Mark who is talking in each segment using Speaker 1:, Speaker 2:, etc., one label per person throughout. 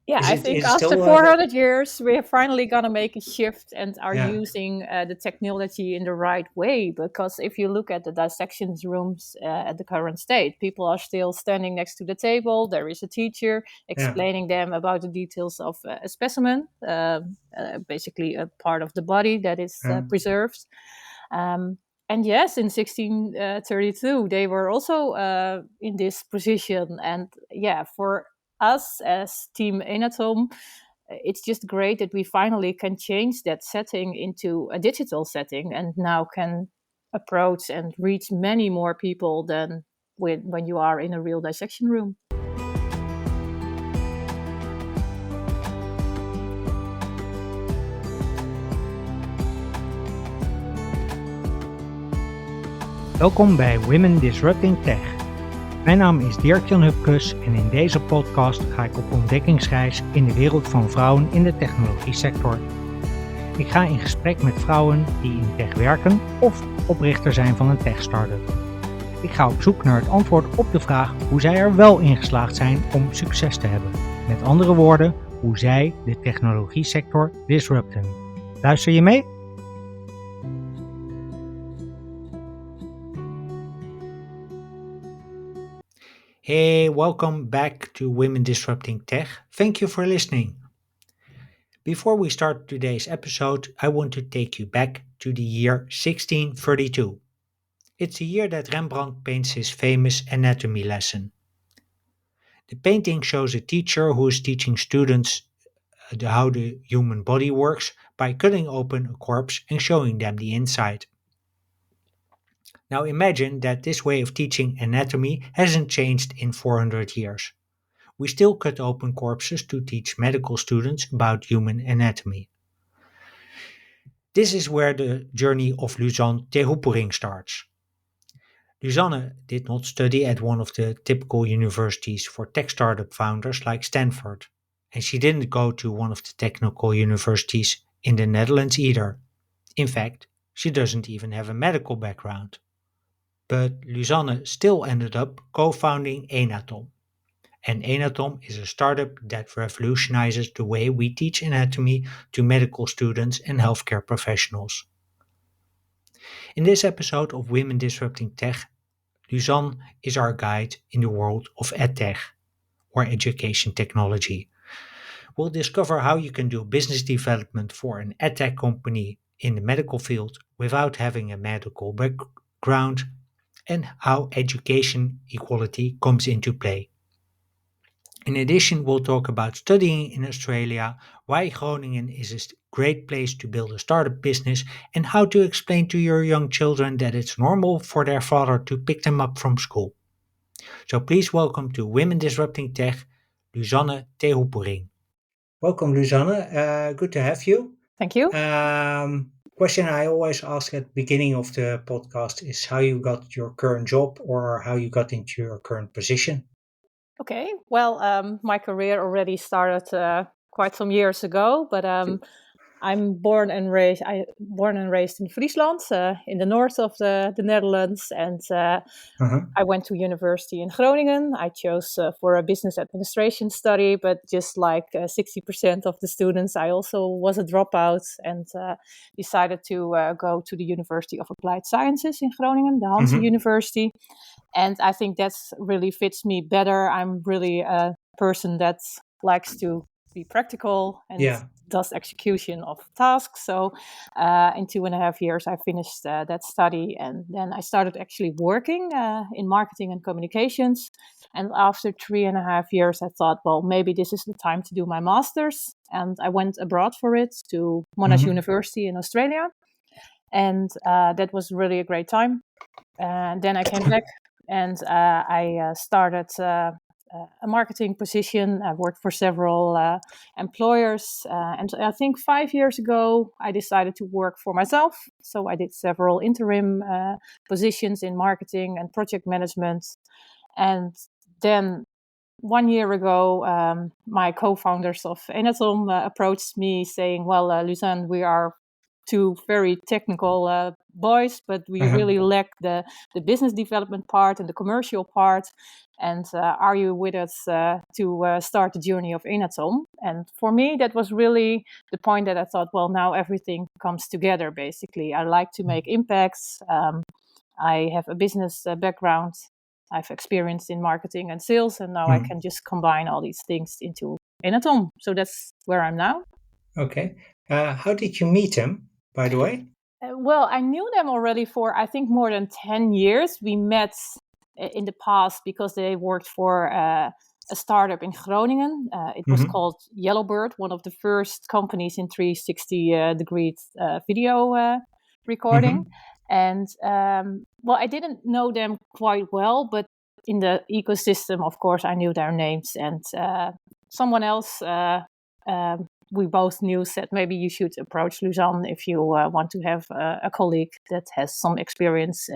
Speaker 1: Yeah,
Speaker 2: Is
Speaker 1: I
Speaker 2: it
Speaker 1: think
Speaker 2: is it
Speaker 1: after
Speaker 2: still
Speaker 1: 400 years, we're finally going to make a shift and are
Speaker 2: yeah,
Speaker 1: using the technology in the right way. Because if you look at the dissection rooms at the current state, people are still standing next to the table. There is a teacher
Speaker 2: yeah,
Speaker 1: explaining them about the details of a specimen, basically a part of the body that is
Speaker 2: yeah.
Speaker 1: preserved. Um, and yes, in 1632, they were also in this position. And yeah, for us as Team Enatom, it's just great that we finally can change that setting into a digital setting and now can approach and reach many more people than when you are in a real dissection room.
Speaker 3: Welkom bij Women Disrupting Tech. Mijn naam is Dirk-Jan Hupkes en in deze podcast ga ik op ontdekkingsreis in de wereld van vrouwen in de technologiesector. Ik ga in gesprek met vrouwen die in tech werken of oprichter zijn van een tech-startup. Ik ga op zoek naar het antwoord op de vraag hoe zij er wel in geslaagd zijn om succes te hebben. Met andere woorden, hoe zij de technologiesector disrupten. Luister je mee?
Speaker 2: Hey, welcome back to Women Disrupting Tech. Thank you for listening. Before we start today's episode, I want to take you back to the year 1632. It's the year that Rembrandt paints his famous anatomy lesson. The painting shows a teacher who is teaching students how the human body works by cutting open a corpse and showing them the inside. Now imagine that this way of teaching anatomy hasn't changed in 400 years. We still cut open corpses to teach medical students about human anatomy. This is where the journey of Lusanne Tehupuring starts. Lusanne did not study at one of the typical universities for tech startup founders like Stanford, and she didn't go to one of the technical universities in the Netherlands either. In fact, she doesn't even have a medical background. But Lusanne still ended up co-founding Enatom. And Enatom is a startup that revolutionizes the way we teach anatomy to medical students and healthcare professionals. In this episode of Women Disrupting Tech, Lusanne is our guide in the world of edtech, or education technology. We'll discover how you can do business development for an edtech company in the medical field without having a medical background, and how education equality comes into play. In addition, we'll talk about studying in Australia, why Groningen is a great place to build a startup business, and how to explain to your young children that it's normal for their father to pick them up from school. So please welcome to Women Disrupting Tech, Lusanne Tehupuring. Welcome, Lusanne. Good to have you.
Speaker 1: Thank you.
Speaker 2: Question I always ask at the beginning of the podcast is how you got your current job or how you got into your current position.
Speaker 1: Okay, well, my career already started quite some years ago, but I'm born and raised in Friesland, in the north of the Netherlands, and
Speaker 2: Uh-huh.
Speaker 1: I went to university in Groningen. I chose for a business administration study, but just like 60% of the students, I also was a dropout and decided to go to the University of Applied Sciences in Groningen, the Hanse
Speaker 2: Mm-hmm.
Speaker 1: University. And I think that's really fits me better. I'm really a person that likes to be practical and
Speaker 2: Yeah.
Speaker 1: does execution of tasks. So in 2.5 years, I finished that study, and then I started actually working in marketing and communications. And after 3.5 years, I thought, well, maybe this is the time to do my master's. And I went abroad for it to Monash
Speaker 2: Mm-hmm.
Speaker 1: University in Australia, and that was really a great time. And then I came back and I started a marketing position. I worked for several employers. And I think 5 years ago, I decided to work for myself. So I did several interim positions in marketing and project management. And then 1 year ago, my co-founders of Enatom approached me saying, well, Lusanne, we are two very technical boys, but we really lack the business development part and the commercial part. And are you with us to start the journey of Enatom? And for me, that was really the point that I thought, well, now everything comes together, basically. I like to make impacts. I have a business background. I've experience in marketing and sales, and now I can just combine all these things into Enatom. So that's where I'm now.
Speaker 2: Okay. How did you meet them, by the way?
Speaker 1: Well, I knew them already for, I think, more than 10 years. We met in the past because they worked for a startup in Groningen. It was called Yellowbird, one of the first companies in 360 degree video recording. And well, I didn't know them quite well, but in the ecosystem, of course, I knew their names. And someone else we both knew said maybe you should approach Lusanne if you want to have a colleague that has some experience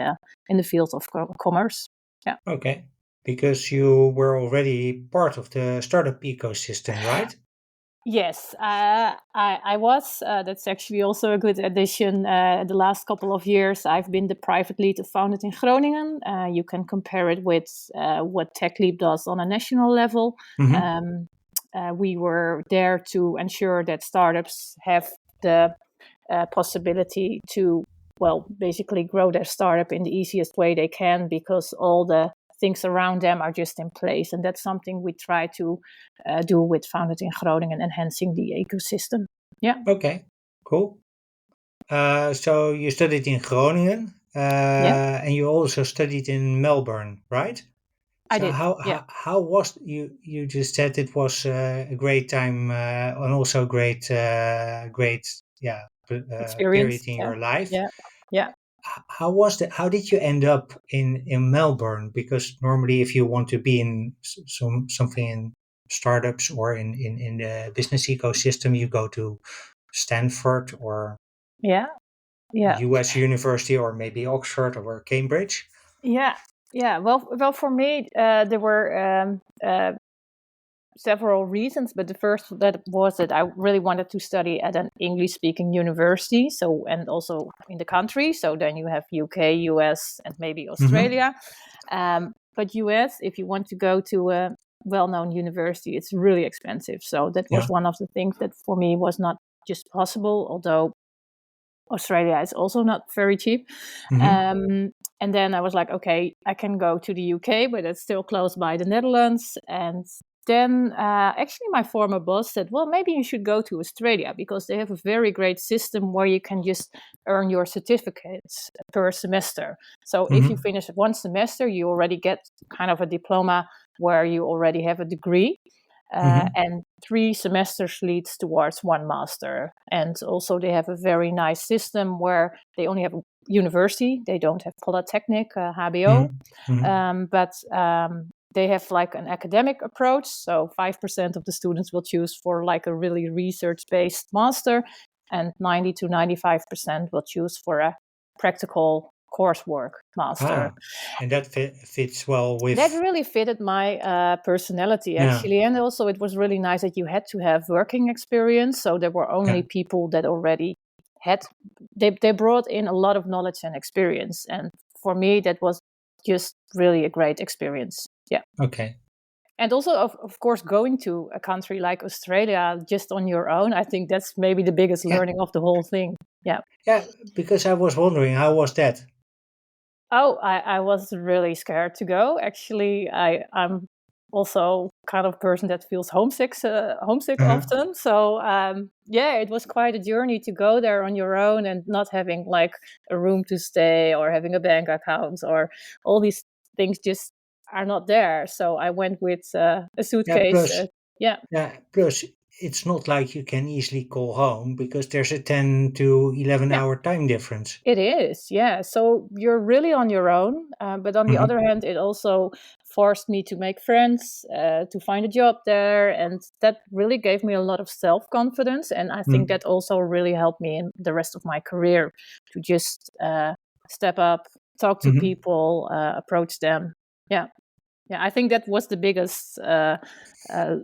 Speaker 1: in the field of commerce. Yeah.
Speaker 2: Okay. Because you were already part of the startup ecosystem, right?
Speaker 1: Yes, I was. That's actually also a good addition. The last couple of years, I've been the private lead of Founded in Groningen. You can compare it with what Tech Leap does on a national level. We were there to ensure that startups have the possibility to, well, basically grow their startup in the easiest way they can, because all the things around them are just in place. And that's something we try to do with Founded in Groningen, enhancing the ecosystem. Yeah.
Speaker 2: Okay, cool. So you studied in Groningen, and you also studied in Melbourne, right?
Speaker 1: I
Speaker 2: So
Speaker 1: did.
Speaker 2: how was you just said it was a great time and also great
Speaker 1: Experience.
Speaker 2: period in your life.
Speaker 1: Yeah.
Speaker 2: How was that? How did you end up in Melbourne? Because normally, if you want to be in something in startups or in the business ecosystem, you go to Stanford or
Speaker 1: Yeah.
Speaker 2: US University or maybe Oxford or Cambridge.
Speaker 1: Yeah. Well, for me, there were several reasons, but the first that was that I really wanted to study at an English-speaking university. So, and also in the country. So then you have UK, US, and maybe Australia. But US, if you want to go to a well-known university, it's really expensive. So that was one of the things that for me was not just possible, although Australia is also not very cheap. And then I was like, okay, I can go to the UK, but it's still close by the Netherlands. And then actually my former boss said, well, maybe you should go to Australia, because they have a very great system where you can just earn your certificates per semester. So if you finish one semester, you already get kind of a diploma where you already have a degree. And 3 semesters leads towards 1 master. And also they have a very nice system where they only have a university. They don't have polytechnic, HBO. But they have like an academic approach. So 5% of the students will choose for like a really research-based master, and 90 to 95% will choose for a practical coursework master.
Speaker 2: And that fits well with...
Speaker 1: That really fitted my personality, actually. And also it was really nice that you had to have working experience. So there were only people that already had, they brought in a lot of knowledge and experience. And for me, that was just really a great experience. Yeah.
Speaker 2: Okay.
Speaker 1: And also, of course, going to a country like Australia just on your own, I think that's maybe the biggest learning of the whole thing. Yeah.
Speaker 2: Yeah, because I was wondering, how was that?
Speaker 1: Oh, I was really scared to go. Actually, I'm also kind of person that feels homesick often. So yeah, it was quite a journey to go there on your own and not having like a room to stay or having a bank account, or all these things just are not there. So I went with a suitcase.
Speaker 2: Plus it's not like you can easily call home because there's a 10 to 11 hour time difference.
Speaker 1: It is, yeah. So you're really on your own. But on the other hand, it also forced me to make friends, to find a job there. And that really gave me a lot of self-confidence. And I think that also really helped me in the rest of my career to just step up, talk to people, approach them. Yeah. Yeah, I think that was the biggest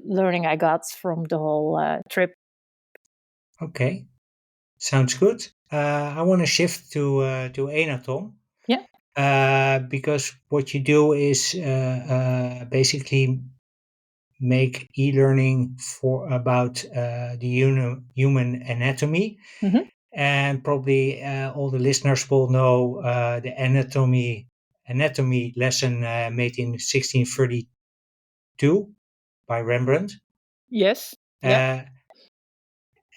Speaker 1: learning I got from the whole trip.
Speaker 2: Okay. Sounds good. I want to shift to Enatom.
Speaker 1: Yeah.
Speaker 2: Because what you do is basically make e-learning for about the human anatomy,
Speaker 1: Hmm.
Speaker 2: and probably all the listeners will know the anatomy lesson made in 1632 by Rembrandt.
Speaker 1: Yes. Yeah.
Speaker 2: Uh,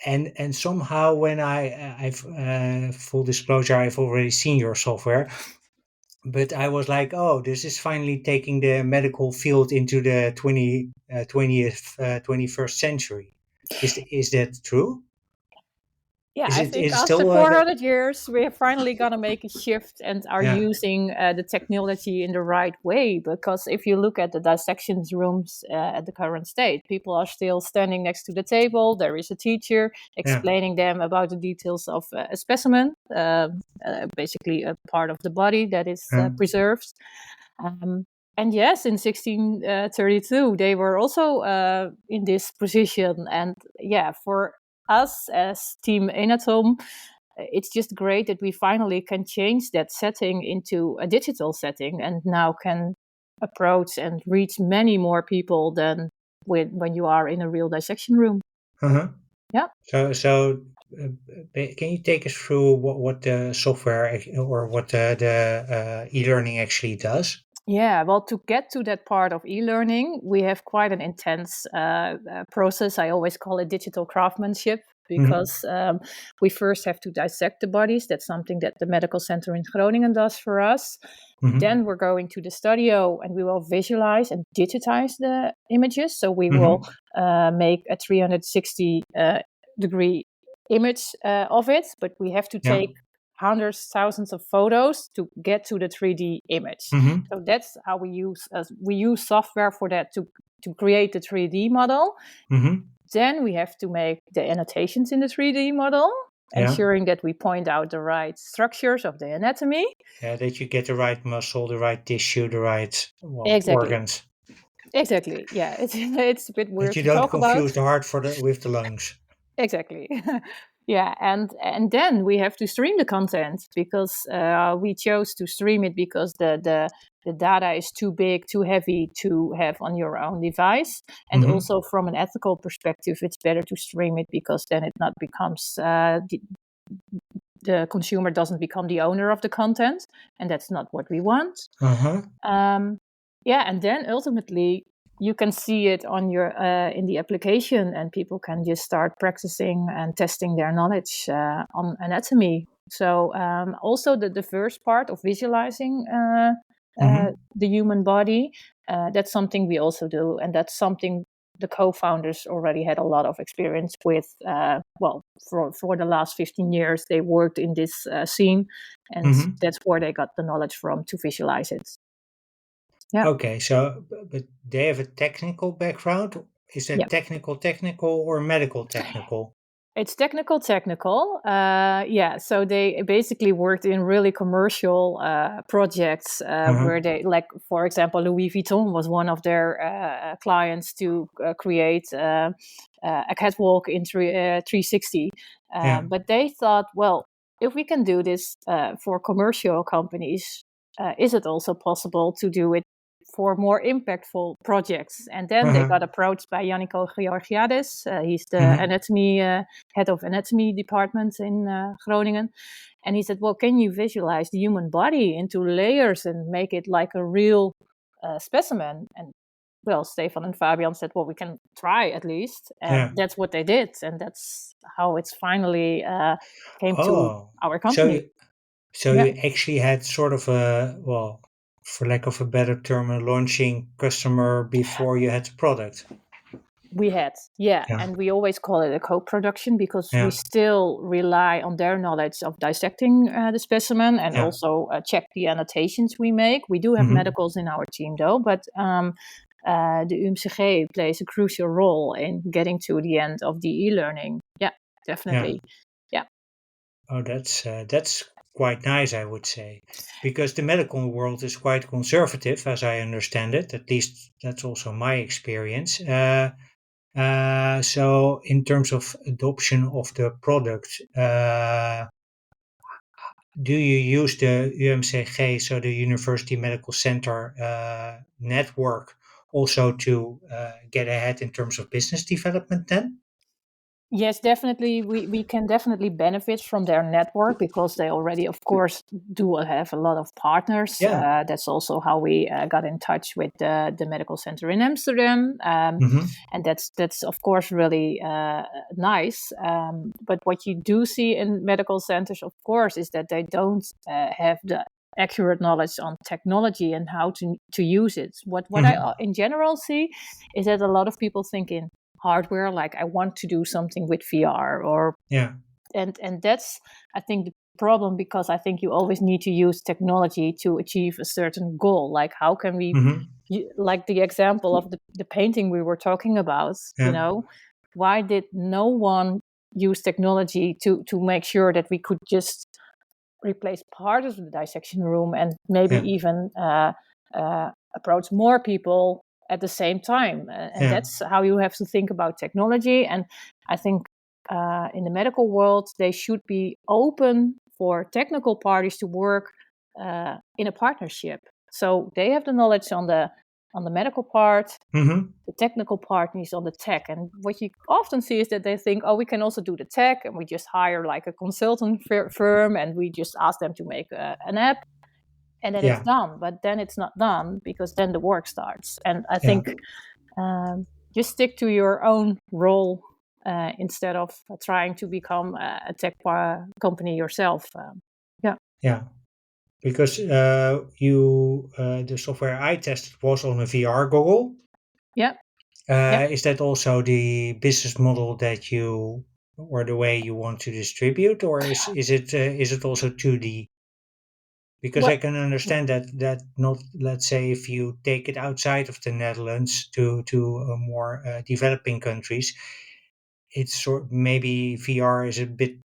Speaker 2: and somehow when I've full disclosure, I've already seen your software, but I was like, oh, this is finally taking the medical field into the 21st century. Is that true?
Speaker 1: Yeah,
Speaker 2: Is
Speaker 1: I
Speaker 2: it
Speaker 1: think
Speaker 2: is
Speaker 1: after
Speaker 2: still
Speaker 1: 400 years, we're finally going to make a shift and are
Speaker 2: yeah,
Speaker 1: using the technology in the right way. Because if you look at the dissections rooms at the current state, people are still standing next to the table. There is a teacher
Speaker 2: yeah,
Speaker 1: explaining them about the details of a specimen, basically a part of the body that is
Speaker 2: yeah.
Speaker 1: preserved. Um, and yes, in 1632, they were also in this position. And yeah, for us as Team Enatom, it's just great that we finally can change that setting into a digital setting and now can approach and reach many more people than when you are in a real dissection room.
Speaker 2: Uh-huh.
Speaker 1: Yeah.
Speaker 2: So uh, can you take us through what the software or what the e-learning actually does?
Speaker 1: Yeah, well, to get to that part of e-learning, we have quite an intense process. I always call it digital craftsmanship
Speaker 2: Mhm,
Speaker 1: because we first have to dissect the bodies. That's something that the medical center in Groningen does for us.
Speaker 2: mhm,
Speaker 1: Then we're going to the studio and we will visualize and digitize the images. So we will
Speaker 2: mhm.
Speaker 1: make a 360 degree image of it, but we have to
Speaker 2: Yeah.
Speaker 1: take hundreds, thousands of photos to get to the 3D image.
Speaker 2: Mhm,
Speaker 1: So that's how we use software for that to create the 3D model.
Speaker 2: mhm.
Speaker 1: Then we have to make the annotations in the 3D model,
Speaker 2: Yeah.
Speaker 1: ensuring that we point out the right structures of the anatomy.
Speaker 2: Yeah, that you get the right muscle, the right tissue, the right
Speaker 1: Exactly.
Speaker 2: organs.
Speaker 1: Exactly. Yeah, it's a bit
Speaker 2: That
Speaker 1: weird
Speaker 2: you
Speaker 1: to
Speaker 2: don't
Speaker 1: talk about.
Speaker 2: confuse the heart with the lungs.
Speaker 1: Exactly. Yeah, and then we have to stream the content because we chose to stream it because the data is too big, too heavy to have on your own device, and
Speaker 2: Mhm.
Speaker 1: also from an ethical perspective, it's better to stream it because then it not becomes the consumer doesn't become the owner of the content, and that's not what we want.
Speaker 2: Uh-huh.
Speaker 1: Um, yeah, and then ultimately you can see it on your in the application, and people can just start practicing and testing their knowledge on anatomy. So also the first part of visualizing
Speaker 2: Mhm.
Speaker 1: the human body, that's something we also do, and that's something the co-founders already had a lot of experience with. Well, for the last 15 years, they worked in this scene, and
Speaker 2: Mhm.
Speaker 1: that's where they got the knowledge from to visualize it. Yeah.
Speaker 2: Okay, so but they have a technical background. Is
Speaker 1: Yeah.
Speaker 2: that technical or medical technical?
Speaker 1: It's technical. Yeah, so they basically worked in really commercial projects
Speaker 2: Uh-huh.
Speaker 1: where they, like, for example, Louis Vuitton was one of their clients to create a catwalk in 360.
Speaker 2: Yeah.
Speaker 1: But they thought, well, if we can do this for commercial companies, is it also possible to do it for more impactful projects? And then they
Speaker 2: Uh-huh.
Speaker 1: got approached by Yannico Georgiades. He's the
Speaker 2: Mhm.
Speaker 1: anatomy head of anatomy department in Groningen. And he said, well, can you visualize the human body into layers and make it like a real specimen? And well, Stefan and Fabian said, well, we can try at least. And
Speaker 2: Yeah.
Speaker 1: that's what they did. And that's how it's finally came to
Speaker 2: Oh,
Speaker 1: our
Speaker 2: so
Speaker 1: company. Yeah.
Speaker 2: you actually had sort of a, well, for lack of a better term, a launching customer before you had the product.
Speaker 1: We had, yeah,
Speaker 2: Yeah.
Speaker 1: and we always call it a co-production because we
Speaker 2: Yeah.
Speaker 1: still rely on their knowledge of dissecting the specimen and
Speaker 2: Yeah.
Speaker 1: also check the annotations we make. We do have
Speaker 2: Mhm.
Speaker 1: medicals in our team though, but the UMCG plays a crucial role in getting to the end of the e-learning. Yeah,
Speaker 2: Yeah.
Speaker 1: definitely. Yeah,
Speaker 2: Oh, that's quite nice, I would say, because the medical world is quite conservative, as I understand it. At least that's also my experience. So in terms of adoption of the product, do you use the UMCG, so the University Medical Center network, also to get ahead in terms of business development then?
Speaker 1: Yes, definitely. We can definitely benefit from their network because they already, of course, do have a lot of partners.
Speaker 2: Yeah.
Speaker 1: That's also how we got in touch with the medical center in Amsterdam,
Speaker 2: Mm-hmm.
Speaker 1: and that's of course really nice. But what you do see in medical centers, of course, is that they don't have the accurate knowledge on technology and how to use it. What I
Speaker 2: Mm-hmm.
Speaker 1: in general see is that a lot of people think in hardware, like I want to do something with VR, or
Speaker 2: Yeah.
Speaker 1: and that's, I think, the problem, because I think you always need to use technology to achieve a certain goal. Like how can we,
Speaker 2: Mm-hmm.
Speaker 1: like the example of the painting we were talking about,
Speaker 2: Yeah.
Speaker 1: why did no one use technology to make sure that we could just replace part of the dissection room and maybe
Speaker 2: Yeah.
Speaker 1: even approach more people at the same time. And
Speaker 2: Yeah.
Speaker 1: that's how you have to think about technology. And I think in the medical world, they should be open for technical parties to work in a partnership. So they have the knowledge on the medical part,
Speaker 2: Mm-hmm.
Speaker 1: the technical part is on the tech. And what you often see is that they think, oh, we can also do the tech, and we just hire like a consultant firm and we just ask them to make an app, and then it's
Speaker 2: Yeah.
Speaker 1: done. But then it's not done, because then the work starts. And I
Speaker 2: Yeah.
Speaker 1: think just stick to your own role instead of trying to become a tech company yourself. Yeah.
Speaker 2: Yeah. Because the software I tested was on a VR goggle.
Speaker 1: Yeah. Yeah.
Speaker 2: Is that also the business model that you, or the way you want to distribute, or is it also 2D? Because I
Speaker 1: Well,
Speaker 2: can understand that not, let's say, if you take it outside of the Netherlands to more developing countries, it's maybe VR is a bit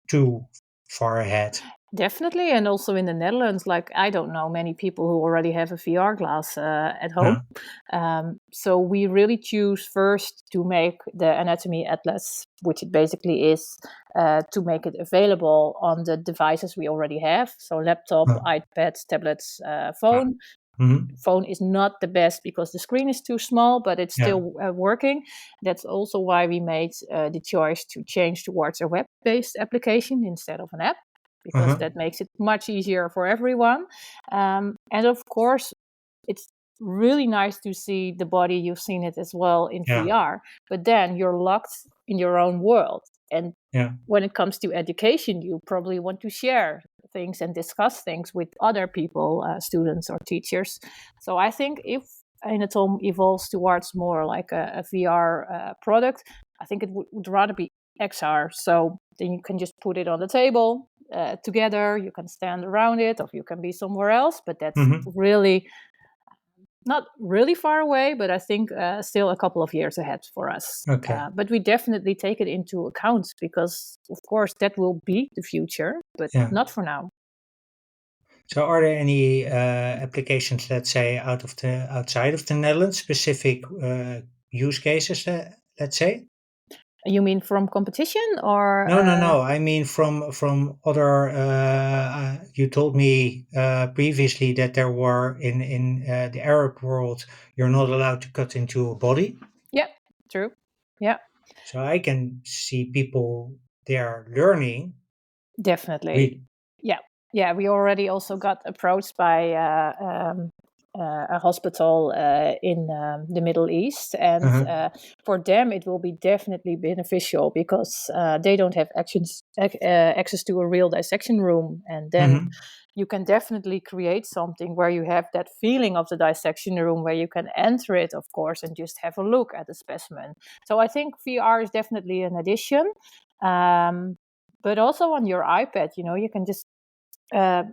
Speaker 2: too far ahead.
Speaker 1: definitely. And also in the Netherlands, like I don't know many people who already have a VR glass at home.
Speaker 2: Yeah.
Speaker 1: So we really choose first to make the anatomy atlas, which it basically is, to make it available on the devices we already have. So laptop,
Speaker 2: Yeah.
Speaker 1: iPads, tablets,
Speaker 2: Yeah.
Speaker 1: phone.
Speaker 2: Mm-hmm.
Speaker 1: Phone is not the best because the screen is too small, but it's
Speaker 2: Yeah.
Speaker 1: still working. That's also why we made the choice to change towards a web-based application instead of an app, because
Speaker 2: Uh-huh.
Speaker 1: that makes it much easier for everyone. And of course, it's really nice to see the body. You've seen it as well in
Speaker 2: Yeah.
Speaker 1: VR, but then you're locked in your own world. And
Speaker 2: Yeah.
Speaker 1: when it comes to education, you probably want to share things and discuss things with other people, students or teachers. So I think if Enatom evolves towards more like a VR product, I think it would rather be XR. So then you can just put it on the table together, you can stand around it, or you can be somewhere else. But that's
Speaker 2: Mm-hmm.
Speaker 1: really not really far away, but I think still a couple of years ahead for us.
Speaker 2: Okay.
Speaker 1: But we definitely take it into account because, of course, that will be the future, but
Speaker 2: Yeah.
Speaker 1: not for now.
Speaker 2: So are there any applications, let's say, outside of the Netherlands, specific use cases, let's say?
Speaker 1: You mean from competition or?
Speaker 2: No, no, no. I mean from other. You told me previously that there were in the Arab world, you're not allowed to cut into a body.
Speaker 1: Yeah, true. Yeah,
Speaker 2: So I can see people there learning.
Speaker 1: definitely.
Speaker 2: We.
Speaker 1: Yeah, yeah. We already also got approached by a hospital in the Middle East, and
Speaker 2: Uh-huh.
Speaker 1: for them it will be definitely beneficial because they don't have access to a real dissection room, and then
Speaker 2: Mm-hmm.
Speaker 1: you can definitely create something where you have that feeling of the dissection room, where you can enter it, of course, and just have a look at the specimen. So I think VR is definitely an addition. Um, but also on your iPad, you can just uh,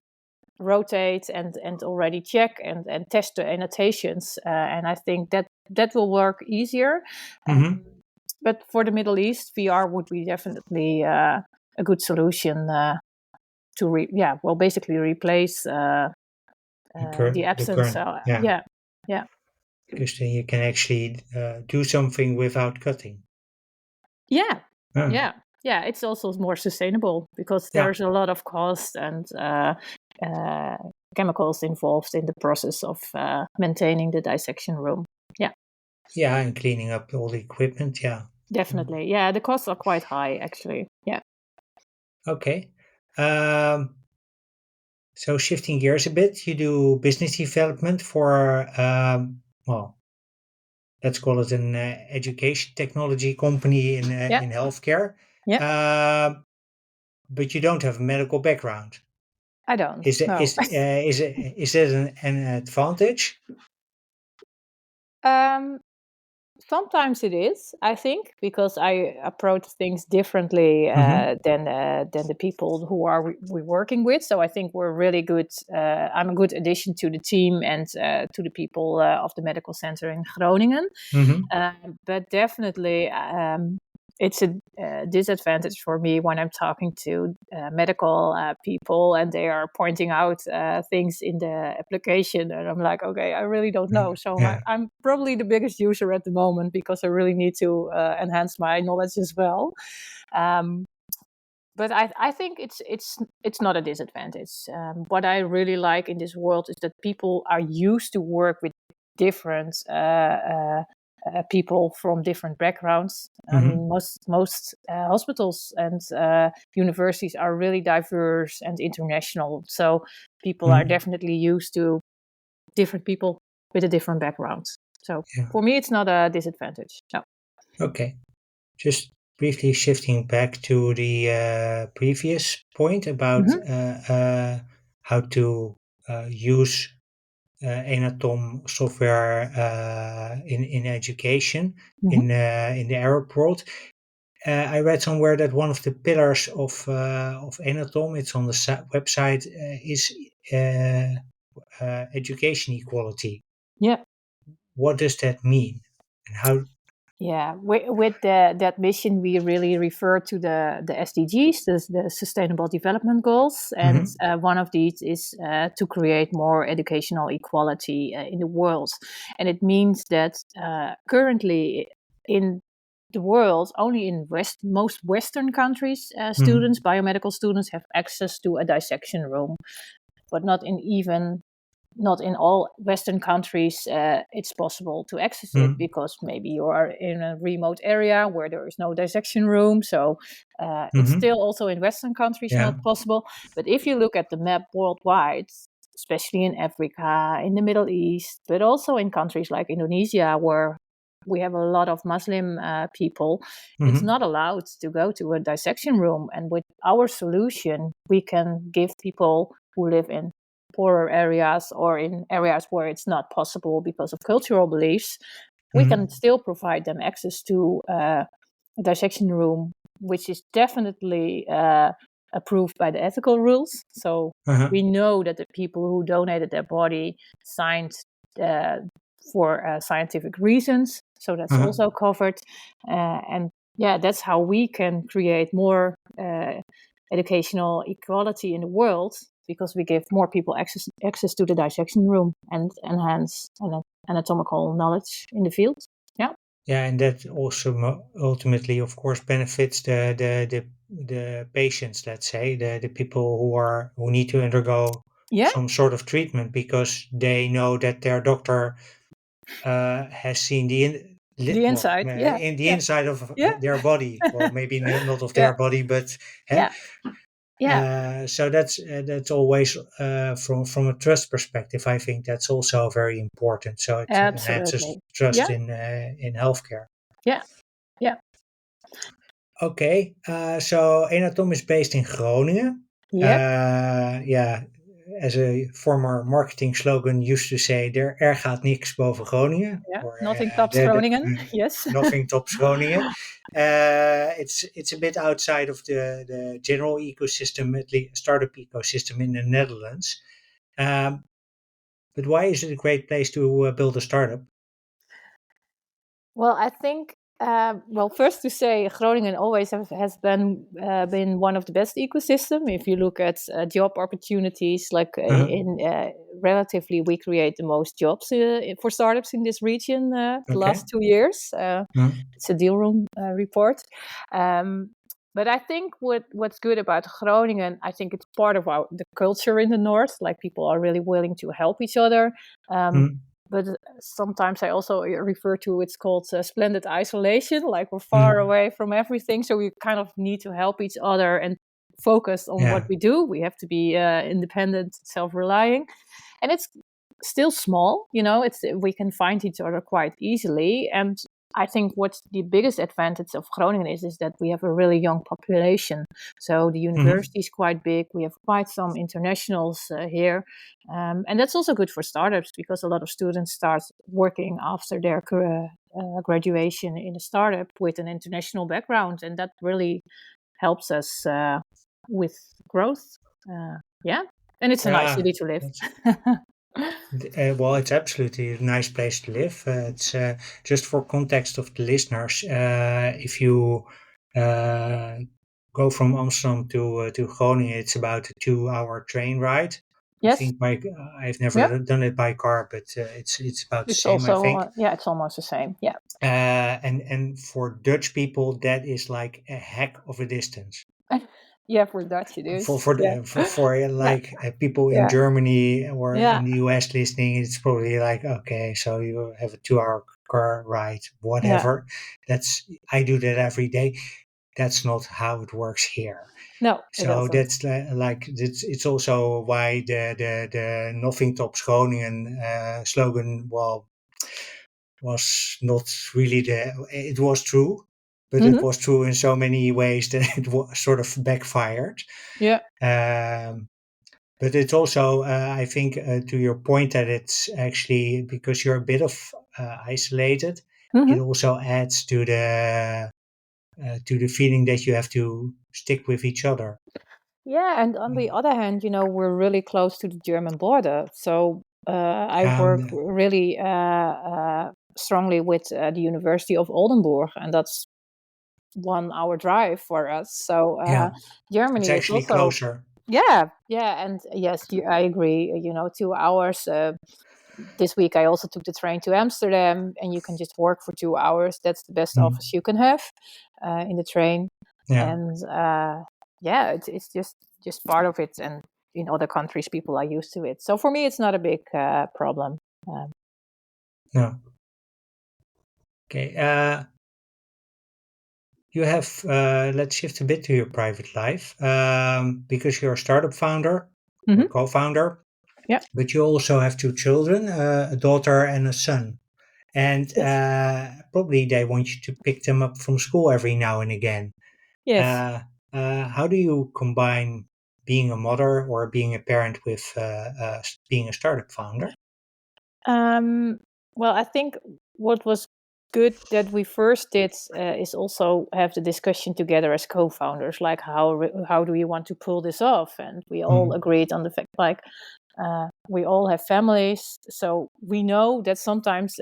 Speaker 1: rotate and already check and test the annotations, and I think that will work easier.
Speaker 2: Mm-hmm.
Speaker 1: But for the Middle East, VR would be definitely a good solution basically replace the
Speaker 2: The
Speaker 1: absence.
Speaker 2: current. Yeah.
Speaker 1: Yeah, yeah.
Speaker 2: because then you can actually do something without cutting.
Speaker 1: Yeah,
Speaker 2: Ah,
Speaker 1: yeah. It's also more sustainable because
Speaker 2: Yeah.
Speaker 1: there's a lot of cost and chemicals involved in the process of maintaining the dissection room. Yeah,
Speaker 2: Yeah, and cleaning up all the equipment. Yeah.
Speaker 1: definitely. Yeah, the costs are quite high, actually. Yeah.
Speaker 2: Okay. So shifting gears a bit, you do business development for, well, let's call it an education technology company
Speaker 1: Yeah.
Speaker 2: in healthcare.
Speaker 1: Yeah.
Speaker 2: But you don't have a medical background.
Speaker 1: I don't.
Speaker 2: Is that
Speaker 1: No.
Speaker 2: is that an advantage?
Speaker 1: um, Sometimes it is, I think, because I approach things differently
Speaker 2: Mm-hmm.
Speaker 1: than the people who are we working with. So I think we're really good. I'm a good addition to the team and to the people of the medical center in Groningen.
Speaker 2: Mm-hmm.
Speaker 1: But definitely, it's a disadvantage for me when I'm talking to medical people and they are pointing out things in the application, and I'm like, okay, I really don't know. So
Speaker 2: Yeah.
Speaker 1: I'm probably the biggest user at the moment because I really need to enhance my knowledge as well. Um, but I think it's not a disadvantage. What I really like in this world is that people are used to work with different people from different backgrounds. I
Speaker 2: Mm-hmm.
Speaker 1: mean, most hospitals and universities are really diverse and international. So people are
Speaker 2: Mm-hmm.
Speaker 1: definitely used to different people with a different background. So
Speaker 2: Yeah.
Speaker 1: for me, it's not a disadvantage. No.
Speaker 2: Okay. Just briefly shifting back to the previous point about
Speaker 1: Mm-hmm.
Speaker 2: how to use Enatom software in education
Speaker 1: Mm-hmm.
Speaker 2: in the Arab world. I read somewhere that one of the pillars of Enatom, it's on the website, is education equality.
Speaker 1: Yeah.
Speaker 2: What does that mean, and how?
Speaker 1: Yeah, with that mission, we really refer to the SDGs, the Sustainable Development Goals, and
Speaker 2: Mhm,
Speaker 1: one of these is to create more educational equality in the world, and it means that currently in the world, only in most Western countries,
Speaker 2: mhm,
Speaker 1: students, biomedical students, have access to a dissection room, but not in all Western countries it's possible to access it
Speaker 2: mhm,
Speaker 1: because maybe you are in a remote area where there is no dissection room. So it's
Speaker 2: mhm.
Speaker 1: still also in Western countries
Speaker 2: Yeah.
Speaker 1: not possible. But if you look at the map worldwide, especially in Africa, in the Middle East, but also in countries like Indonesia, where we have a lot of Muslim people, it's
Speaker 2: Mhm,
Speaker 1: not allowed to go to a dissection room. And with our solution, we can give people who live in poorer areas or in areas where it's not possible because of cultural beliefs, we can
Speaker 2: mhm,
Speaker 1: still provide them access to a dissection room, which is definitely approved by the ethical rules. So
Speaker 2: uh-huh,
Speaker 1: we know that the people who donated their body signed uh, for scientific reasons. So that's
Speaker 2: uh-huh,
Speaker 1: also covered. And yeah, that's how we can create more educational equality in the world because we give more people access to the dissection room and enhance anatomical knowledge in the field. Yeah.
Speaker 2: Yeah, and that also ultimately, of course, benefits the patients. Let's say the people who need to undergo
Speaker 1: Yeah.
Speaker 2: some sort of treatment because they know that their doctor has seen
Speaker 1: The inside. Yeah.
Speaker 2: in the
Speaker 1: Yeah.
Speaker 2: inside of
Speaker 1: Yeah.
Speaker 2: their body. Well, maybe not of
Speaker 1: Yeah.
Speaker 2: their body, but
Speaker 1: Yeah. Yeah.
Speaker 2: so that's always from a trust perspective. I think that's also very important. So it enhances
Speaker 1: Absolutely.
Speaker 2: trust
Speaker 1: Yeah.
Speaker 2: in healthcare.
Speaker 1: Yeah. Yeah.
Speaker 2: Okay, so Enatom is based in Groningen.
Speaker 1: Yep.
Speaker 2: Yeah, as a former marketing slogan used to say, er gaat niks boven Groningen,
Speaker 1: Yeah.
Speaker 2: or
Speaker 1: Nothing tops Groningen. Yes.
Speaker 2: nothing tops Groningen. It's a bit outside of the general ecosystem, at least startup ecosystem in the Netherlands. Um, but why is it a great place to build a startup?
Speaker 1: Well, I think Well, first to say, Groningen always has been one of the best ecosystem. If you look at job opportunities, like in relatively, we create the most jobs for startups in this region the last 2 years. It's a deal room report. But I think what's good about Groningen, I think it's part of the culture in the north. Like people are really willing to help each other. But sometimes I also refer to it's called splendid isolation. Like we're far away from everything, so we kind of need to help each other and focus on what we do. We have to be independent, self-relying, and it's still small. We can find each other quite easily. And I think what's the biggest advantage of Groningen is that we have a really young population. So the university is quite big. We have quite some internationals here. And that's also good for startups because a lot of students start working after their graduation in a startup with an international background. And that really helps us with growth. And it's a nice city to live.
Speaker 2: Well, it's absolutely a nice place to live. It's just for context of the listeners. If you go from Amsterdam to Groningen, it's about a 2-hour train ride.
Speaker 1: Yes.
Speaker 2: I think I've never done it by car, but it's about the same.
Speaker 1: Also,
Speaker 2: I think.
Speaker 1: It's almost the same. Yeah.
Speaker 2: And for Dutch people, that is like a heck of a distance.
Speaker 1: Yeah, for Dutch it is.
Speaker 2: For people in Germany or in the US listening, it's probably like, okay, so you have a 2-hour car ride, whatever. I do that every day. That's not how it works here.
Speaker 1: No,
Speaker 2: so that's it's also why the Nothing Tops Groningen slogan, was not really it was true. But it was true in so many ways that it was sort of backfired.
Speaker 1: Yeah.
Speaker 2: But it's also, I think, to your point that it's actually because you're a bit of isolated. It also adds to the feeling that you have to stick with each other.
Speaker 1: Yeah, and on the other hand, we're really close to the German border, so I work really strongly with the University of Oldenburg, and that's 1 hour drive for us. So Germany
Speaker 2: it's actually
Speaker 1: is also
Speaker 2: closer.
Speaker 1: Yeah, and yes, I agree. 2 hours. This week I also took the train to Amsterdam, and you can just work for 2 hours. That's the best office you can have in the train.
Speaker 2: Yeah.
Speaker 1: And it's just part of it. And in other countries, people are used to it. So for me, it's not a big problem.
Speaker 2: No. Okay. You have, let's shift a bit to your private life, because you're a startup founder, or co-founder.
Speaker 1: Yeah.
Speaker 2: But you also have 2 children, a daughter and a son. And probably they want you to pick them up from school every now and again.
Speaker 1: Yes.
Speaker 2: How do you combine being a mother or being a parent with being a startup founder?
Speaker 1: Well, I think what was good that we first did is also have the discussion together as co-founders, like how do we want to pull this off? And we all agreed on the fact, like we all have families, so we know that sometimes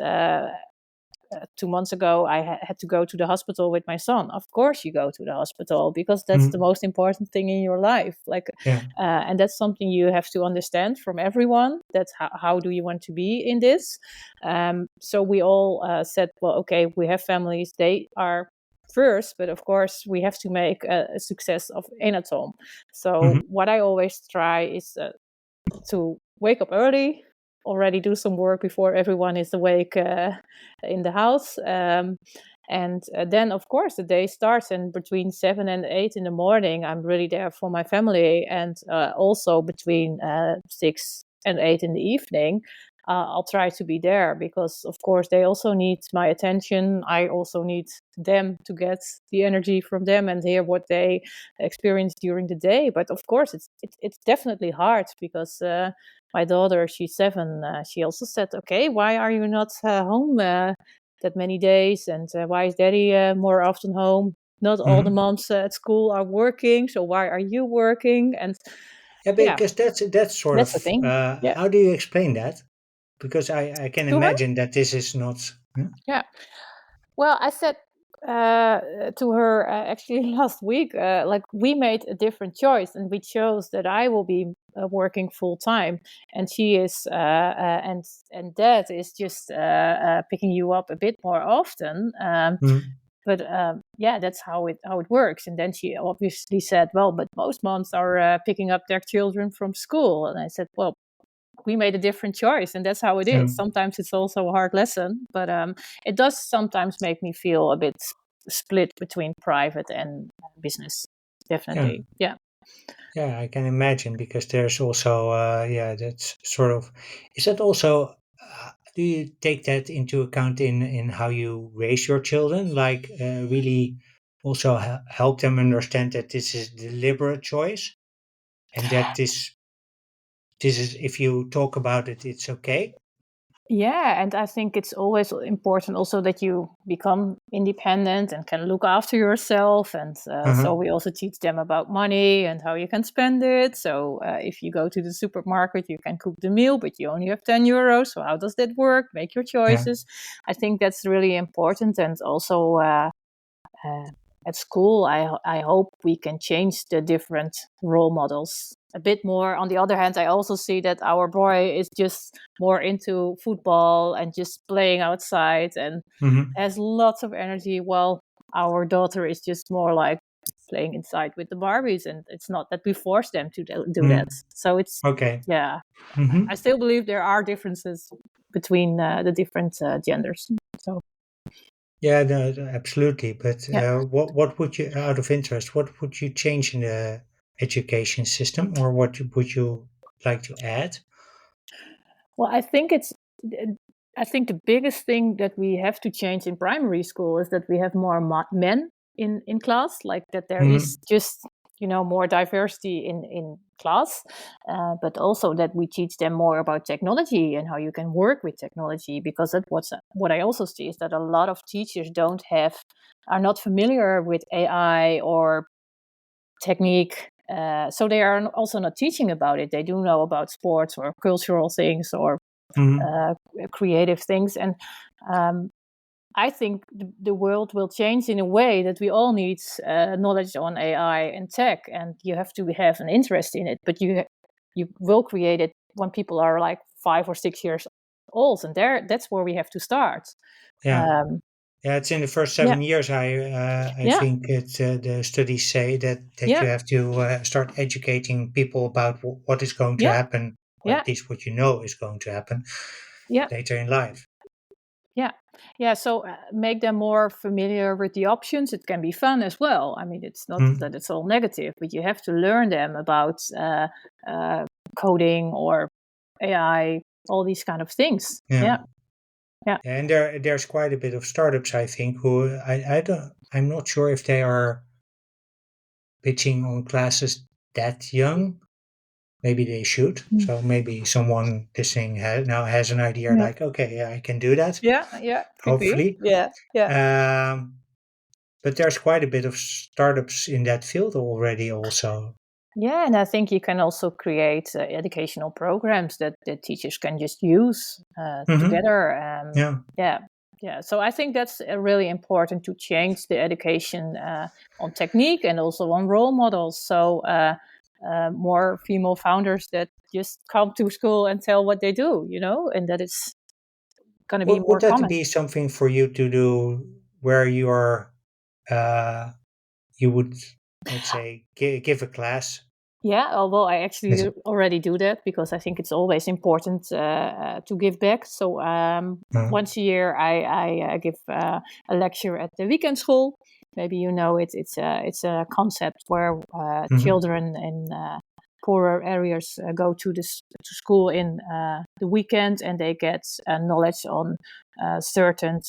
Speaker 1: 2 months ago I had to go to the hospital with my son. Of course you go to the hospital because that's the most important thing in your life, and that's something you have to understand from everyone. That's how do you want to be in this. So we all said, well, okay, we have families, they are first, but of course we have to make a success of Enatom. So what I always try is to wake up early, already do some work before everyone is awake in the house. And then, of course, the day starts, and between 7 and 8 in the morning, I'm really there for my family. And also between 6 and 8 in the evening, I'll try to be there because, of course, they also need my attention. I also need them to get the energy from them and hear what they experience during the day. But of course, it's definitely hard because my daughter, she's 7. She also said, "Okay, why are you not home that many days? And why is Daddy more often home? Not all the moms at school are working, so why are you working?" And
Speaker 2: because that's sort
Speaker 1: that's
Speaker 2: of
Speaker 1: the thing.
Speaker 2: how do you explain that? Because I can imagine that this is not.
Speaker 1: Yeah. Well, I said to her actually last week. Like, we made a different choice, and we chose that I will be working full time, and she is, and Dad is just picking you up a bit more often. But yeah, that's how it works. And then she obviously said, "Well, but most moms are picking up their children from school." And I said, "Well, we made a different choice, and that's how it is. Sometimes it's also a hard lesson, but it does sometimes make me feel a bit split between private and business. Definitely, yeah.
Speaker 2: Yeah, I can imagine because there's also, that's sort of, is that also, do you take that into account in how you raise your children? Like, really also help them understand that this is deliberate choice and that this is, if you talk about it, it's okay.
Speaker 1: Yeah, and I think it's always important also that you become independent and can look after yourself. And so we also teach them about money and how you can spend it. So if you go to the supermarket, you can cook the meal, but you only have 10 euros. So how does that work? Make your choices. I think that's really important. And also at school, I hope we can change the different role models a bit more. On the other hand, I also see that our boy is just more into football and just playing outside and has lots of energy, while our daughter is just more like playing inside with the Barbies. And it's not that we force them to do that. So it's,
Speaker 2: Okay.
Speaker 1: yeah, I still believe there are differences between the different genders. So.
Speaker 2: Yeah, no, absolutely. But what would you, out of interest, what would you change in the education system, or what would you like to add?
Speaker 1: Well, I think the biggest thing that we have to change in primary school is that we have more men in class, like that there is just more diversity in class, but also that we teach them more about technology and how you can work with technology, because what I also see is that a lot of teachers are not familiar with AI or technique. So they are also not teaching about it. They do know about sports or cultural things or creative things. And I think the world will change in a way that we all need knowledge on AI and tech, and you have to have an interest in it. But you will create it when people are like 5 or 6 years old, and that's where we have to start.
Speaker 2: Yeah. Yeah, it's in the first 7 years. I think the studies say that you have to start educating people about what is going to happen, or at least what you know is going to happen later in life.
Speaker 1: Yeah. So make them more familiar with the options. It can be fun as well. I mean, it's not that it's all negative, but you have to learn them about coding or AI, all these kind of things. Yeah.
Speaker 2: And there's quite a bit of startups, I think, who I'm not sure if they are pitching on classes that young. Maybe they should. So maybe someone listening now has an idea, like, okay, I can do that.
Speaker 1: Yeah, could
Speaker 2: Hopefully.
Speaker 1: be. Yeah.
Speaker 2: But there's quite a bit of startups in that field already also.
Speaker 1: Yeah, and I think you can also create educational programs that teachers can just use together. Yeah. So I think that's really important to change the education on technique and also on role models. So more female founders that just come to school and tell what they do, and that it's going to be more
Speaker 2: Would that
Speaker 1: common.
Speaker 2: be something for you to do where you are, you would, let's say, give a class?
Speaker 1: Yeah, although I actually already do that because I think it's always important to give back. So once a year, I give a lecture at the weekend school. Maybe you know it. It's a concept where children in poorer areas go to school in the weekend, and they get knowledge on certain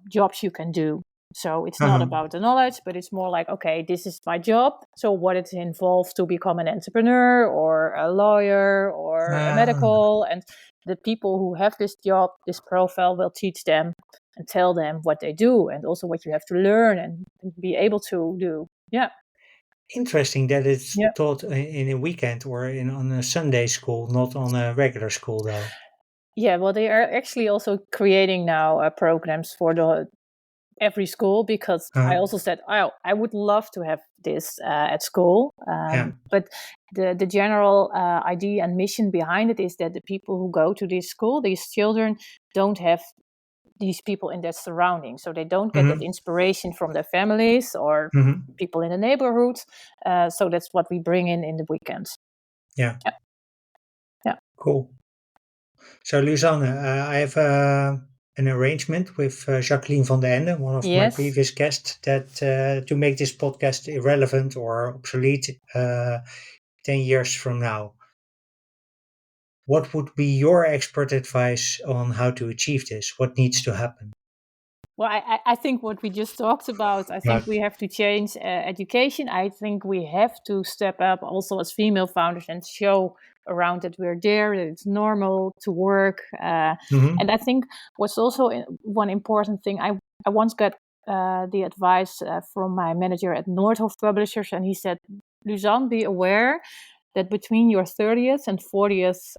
Speaker 1: jobs you can do. So it's not about the knowledge, but it's more like, okay, this is my job. So what it involves to become an entrepreneur or a lawyer or a medical. And the people who have this job, this profile, will teach them and tell them what they do and also what you have to learn and be able to do. Yeah.
Speaker 2: Interesting that it's taught in a weekend or on a Sunday school, not on a regular school, though.
Speaker 1: Yeah, well, they are actually also creating now programs for every school, because I also said, oh, I would love to have this at school. But the general idea and mission behind it is that the people who go to this school, these children, don't have these people in their surroundings. So they don't get that inspiration from their families or people in the neighborhood. So that's what we bring in the weekends.
Speaker 2: Yeah.
Speaker 1: Yeah.
Speaker 2: Cool. So Lusanne, I have an arrangement with Jacqueline van den Ende, one of my previous guests, that to make this podcast irrelevant or obsolete 10 years from now. What would be your expert advice on how to achieve this? What needs to happen?
Speaker 1: Well, I think what we just talked about, I think we have to change education. I think we have to step up also as female founders and show around that we're there, that it's normal to work. And I think what's also one important thing, I once got the advice from my manager at Noordhof Publishers, and he said, Lusanne, be aware that between your 30th and 40th,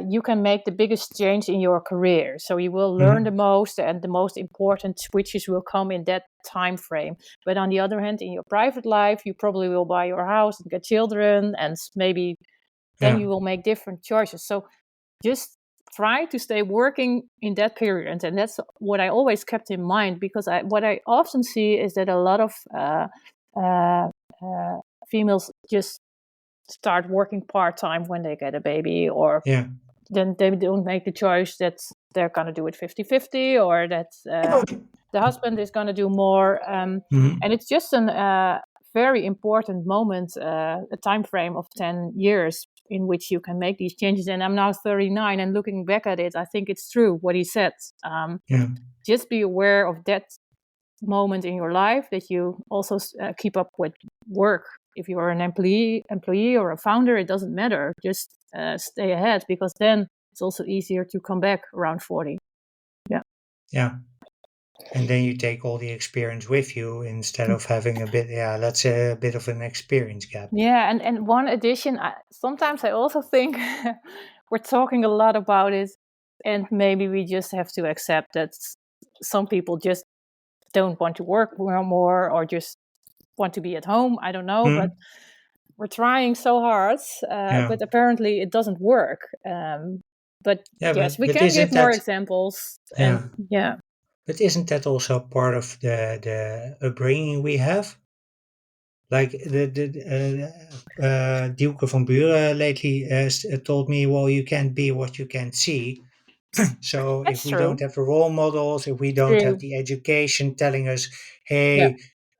Speaker 1: you can make the biggest change in your career. So you will learn the most, and the most important switches will come in that time frame. But on the other hand, in your private life, you probably will buy your house and get children, and maybe then you will make different choices. So just try to stay working in that period. And that's what I always kept in mind, because what I often see is that a lot of females just start working part-time when they get a baby, or then they don't make the choice that they're going to do it 50-50, or that the husband is going to do more. And it's just a very important moment, a time frame of 10 years in which you can make these changes. And I'm now 39, and looking back at it, I think it's true what he said. Just be aware of that moment in your life, that you also keep up with work. If you are an employee or a founder, it doesn't matter. Just stay ahead, because then it's also easier to come back around 40.
Speaker 2: Yeah. And then you take all the experience with you instead of having a bit, let's say a bit of an experience gap.
Speaker 1: Yeah, and one addition, sometimes I also think we're talking a lot about it, and maybe we just have to accept that some people just don't want to work more, or just want to be at home. I don't know, but we're trying so hard, but apparently it doesn't work. But yes, we can give more examples.
Speaker 2: But isn't that also part of the upbringing we have? Like the Duke van Buren lately told me, well, you can't be what you can't see. So if we don't have the role models, if we don't have the education telling us, hey,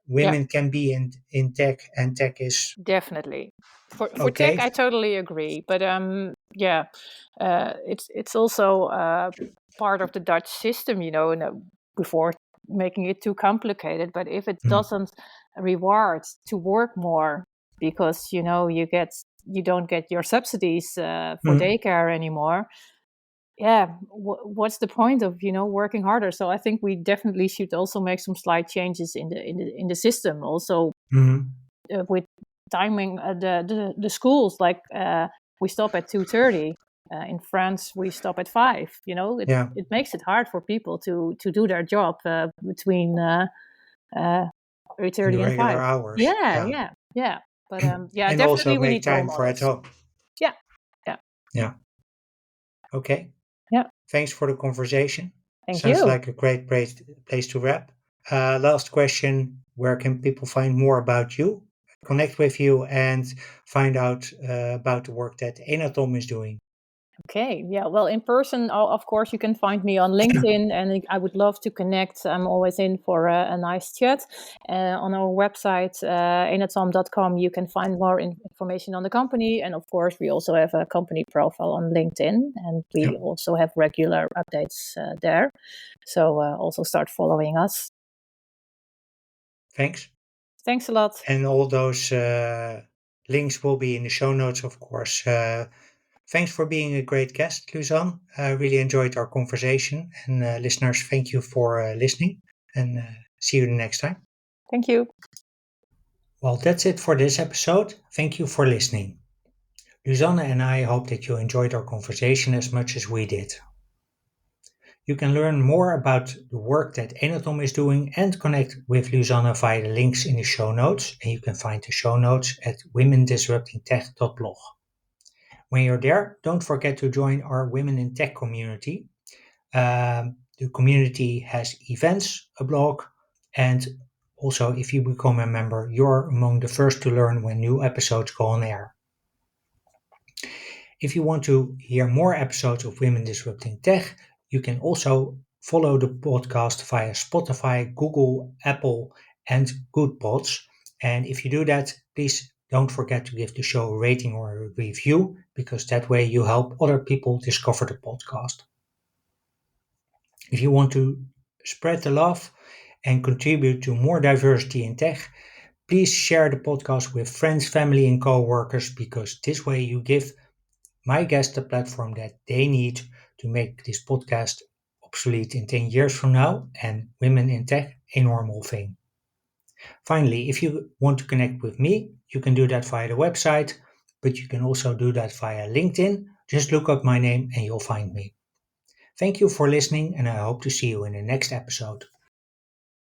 Speaker 2: women can be in tech, and tech is
Speaker 1: definitely for tech, I totally agree. But it's also part of the Dutch system, before making it too complicated. But if it doesn't reward to work more, because you don't get your subsidies for daycare anymore, what's the point of working harder? So I think we definitely should also make some slight changes in the system also, with timing the schools, like we stop at 2:30. In France, we stop at 5. It makes it hard for people to do their job between 3:30 and 5
Speaker 2: hours.
Speaker 1: Yeah. But
Speaker 2: and
Speaker 1: definitely
Speaker 2: also
Speaker 1: we
Speaker 2: make
Speaker 1: need
Speaker 2: time for at home.
Speaker 1: Yeah.
Speaker 2: Okay.
Speaker 1: Yeah.
Speaker 2: Thanks for the conversation.
Speaker 1: Thank you.
Speaker 2: Sounds like a great place to wrap. Last question: where can people find more about you, connect with you, and find out about the work that Enatom is doing?
Speaker 1: Okay, well, in person, of course, you can find me on LinkedIn, and I would love to connect. I'm always in for a nice chat. On our website, enatom.com, you can find more information on the company. And of course, we also have a company profile on LinkedIn, and we also have regular updates there. So also start following us.
Speaker 2: Thanks.
Speaker 1: Thanks a lot.
Speaker 2: And all those links will be in the show notes, of course. Thanks for being a great guest, Lusanne. I really enjoyed our conversation. And listeners, thank you for listening, and see you the next time.
Speaker 1: Thank you.
Speaker 2: Well, that's it for this episode. Thank you for listening. Lusanne and I hope that you enjoyed our conversation as much as we did. You can learn more about the work that Enatom is doing and connect with Lusanne via the links in the show notes. And you can find the show notes at womendisruptingtech.blog. When you're there, don't forget to join our Women in Tech community. The community has events, a blog, and also if you become a member, you're among the first to learn when new episodes go on air. If you want to hear more episodes of Women Disrupting Tech, you can also follow the podcast via Spotify, Google, Apple, and Goodpods. And if you do that, please don't forget to give the show a rating or a review, because that way you help other people discover the podcast. If you want to spread the love and contribute to more diversity in tech, please share the podcast with friends, family, and co-workers, because this way you give my guests the platform that they need to make this podcast obsolete in 10 years from now and women in tech a normal thing. Finally, if you want to connect with me, you can do that via the website, but you can also do that via LinkedIn. Just look up my name and you'll find me. Thank you for listening, and I hope to see you in the next episode.